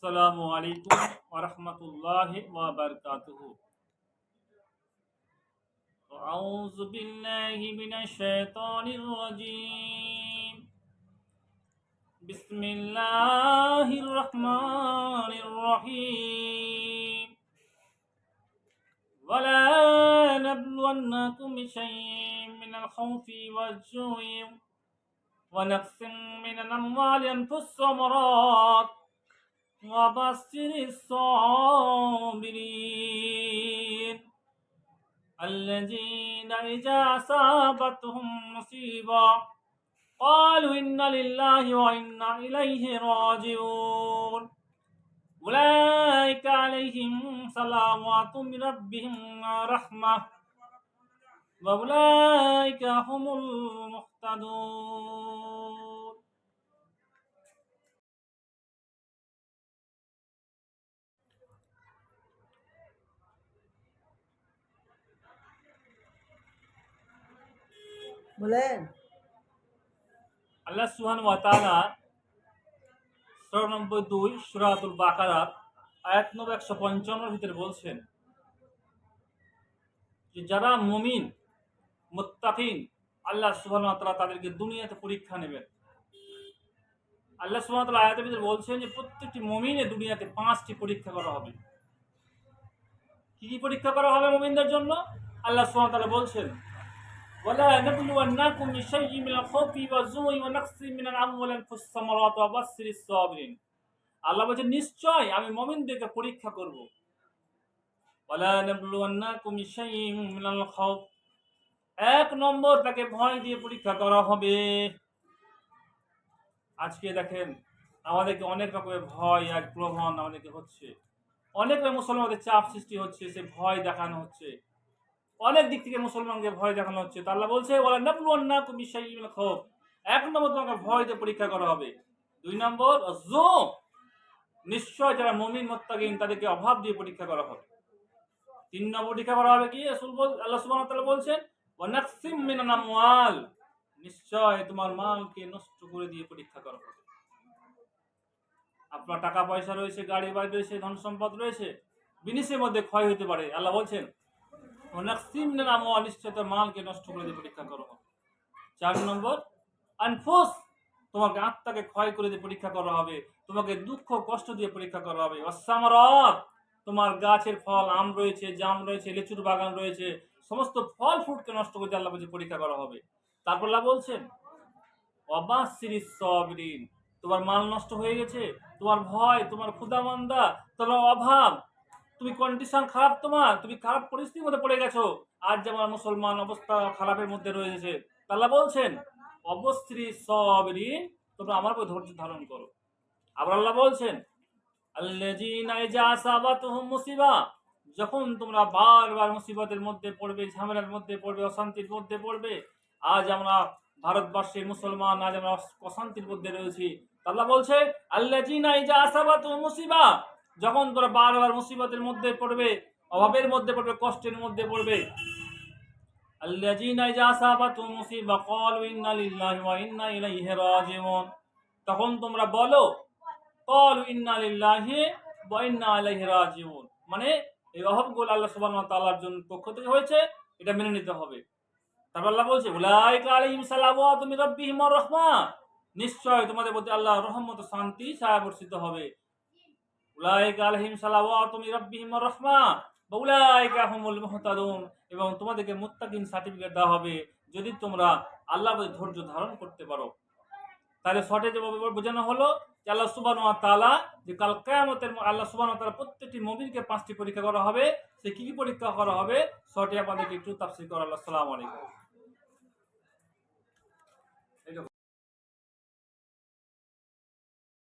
আসসালামু আলাইকুম ওয়া রাহমাতুল্লাহি ওয়া বারাকাতুহু। আউযু বিল্লাহি মিনাশ শাইতানির রাজীম। বিসমিল্লাহির রাহমানির রহিম। ওয়ালা নাবলুওয়ান্নাকুম বিশাইইন মিনাল খাউফি ওয়াজ-জু'i ওয়া নাকসিম মিনাল আমওয়ালি ওয়াল আনফুসি ওয়াস-সামারাত وبشر الصابرين الذين إذا أصابتهم مصيبة قالوا إنا لله وإنا إليه راجعون أولئك عليهم صلوات من ربهم ورحمة وأولئك هم المهتدون। বলেন। আল্লাহ সুবহানাহু ওয়া তাআলা সূরা নম্বর 2 সূরাতুল বাকারার আয়াত নম্বর 155 ভিতরে বলছেন যে যারা মুমিন মুত্তাকিন আল্লাহ সুবহানাহু ওয়া তাআলা তাদেরকে দুনিয়াতে পরীক্ষা নেবেন। আল্লাহ সুবহানাহু ওয়া তাআলা আয়াতের ভিতরে বলছেন যে প্রত্যেকটি মুমিনের দুনিয়াতে 5টি পরীক্ষা করা হবে। কি কি পরীক্ষা করা হবে মুমিনদের জন্য? আল্লাহ সুবহানাহু ওয়া তাআলা বলছেন ওয়ালা নাবলুওয়ান্নাকুম বিশাইইন মিনাল খাউফি ওয়াজ-জু'i ওয়া নাকসিম মিনাল আমওয়ালি ওয়াল আনফুসি ওয়াস-সামারাত ওয়া বাশশিরিস সাবিরিন। আল্লাহ বলেন নিশ্চয় আমি মুমিনদেরকে পরীক্ষা করব। ওয়ালা নাবলুওয়ান্নাকুম বিশাইইন মিনাল খাউফ, এক নম্বর তাকে ভয় দিয়ে পরীক্ষা করা হবে। আজকে দেখেন আমাদেরকে অনেক রকমের ভয় আর প্রলোভন আমাদেরকে হচ্ছে, অনেক মুসলমানদের চাপ সৃষ্টি হচ্ছে, সে ভয় দেখানো হচ্ছে, অনেক দিক থেকে মুসলমানকে ভয় দেখানো হচ্ছে। তো আল্লাহ বলছে ওয়ালা নাবলুওয়ান্নাকুম বিশাইইন মিনাল খাউফ, এক নম্বর তোমাকে ভয় দিয়ে পরীক্ষা করা হবে। দুই নম্বর নিশ্চয় যারা মুমিন মুত্তাকিন তাদেরকে অভাব দিয়ে পরীক্ষা করা হবে। তিন নম্বর পরীক্ষা করা হবে কি? আল্লাহ সুবহানাহু ওয়া তাআলা বলছেন ওয়া নাকসিম মিনাল আমওয়াল, নিশ্চয় তোমার মালকে নষ্ট করে দিয়ে পরীক্ষা করা হবে। আপনার টাকা পয়সা রয়েছে, গাড়ি বাড়ি রয়েছে, ধন সম্পদ রয়েছে, বিনিশের মধ্যে ক্ষয় হতে পারে। আল্লাহ বলছেন ওয়া নাকসিম মিনাল আমওয়াল, নিশ্চয় তোমার মালকে নষ্ট করে দিয়ে পরীক্ষা করা হবে। চার নম্বর আনফুস, তোমাকে আত্মাকে ক্ষয় করে দিয়ে পরীক্ষা করা হবে, তোমাকে দুঃখ কষ্ট দিয়ে পরীক্ষা করা হবে। ওয়াস-সামারাত, তোমার গাছের ফল, আম রয়েছে, জাম রয়েছে, লিচুর বাগান রয়েছে, সমস্ত ফল ফ্রুটকে নষ্ট করে দিয়ে আল্লাহ বলছে পরীক্ষা করা হবে। তারপর আল্লাহ বলছেন ওয়াবাশশিরিস সাবিরিন, তোমার মাল নষ্ট হয়ে গেছে, তোমার ভয়, তোমার ক্ষুধামন্দা, তোমার অভাব, তুমি কন্ডিশন খারাপ, তুমি খারাপ পরিস্থিতির মধ্যে পড়ে গেছো, আজ যেমন মুসলমান অবস্থা খারাপের মধ্যে রয়েছে, আল্লাহ বলছেন অবশ্যই সাবিরিন, তোমরা আমার উপর ধৈর্য ধারণ করো। আবার আল্লাহ বলছেন আল্লাযীনা ইযা আসাবাতুহুম মুসিবা, যখন তোমরা বারবার মুসিবতের মধ্যে পড়বে, ঝামেলার মধ্যে পড়বে, অশান্তির মধ্যে পড়বে। আজ আমরা ভারতবর্ষের মুসলমান, আজ আমরা অশান্তির মধ্যে রয়েছি। আল্লাহ বলছে আল্লাযীনা ইযা আসাবাতুহুম মুসিবা, যখন তোমরা বারবার মুসিবতের মধ্যে পড়বে, অভাবের মধ্যে পড়বে, কষ্টের মধ্যে পড়বে, আল্লাযীনা ইযা আসাবাতুহুম মুসিবা ক্বালু ইন্না লিল্লাহি ওয়া ইন্না ইলাইহি রাজিউন, তখন তোমরা বলো ক্বালু ইন্না লিল্লাহি ওয়া ইন্না ইলাইহি রাজিউন, মানে এই অভাবগুলো আল্লাহ সুবহানাহু ওয়া তাআলার জন্য পক্ষ থেকে হয়েছে, এটা মেনে নিতে হবে। তারপর আল্লাহ বলছে উলাইকা আলাইহিম সালাওয়াতু মির রাব্বিহিম ওয়া রাহমা, নিশ্চয় তোমাদের প্রতি আল্লাহর রহমত ও শান্তি ছায়া বর্ষিত হবে। উলাইকা আলাইহিম সালাওয়াতু মির রাব্বিহিম ওয়া রাহমা ওয়া উলাইকা হুমুল মুহতাদুন, এবং তোমাদেরকে মুত্তাকিন সার্টিফিকেট দেওয়া হবে যদি তোমরা আল্লাহর প্রতি ধৈর্য ধারণ করতে পারো। তাহলে শর্টে যেভাবে বোঝানো হলো যে আল্লাহ সুবহানাহু ওয়া তাআলা যে কাল কিয়ামতের আল্লাহ সুবহানাহু ওয়া তাআলা প্রত্যেকটি মুমিনকে 5টি পরীক্ষা করা হবে। সে কি কি পরীক্ষা করা হবে শর্টে আপনাদেরকে একটু তাফসীর করা হলো। আসসালামু আলাইকুম।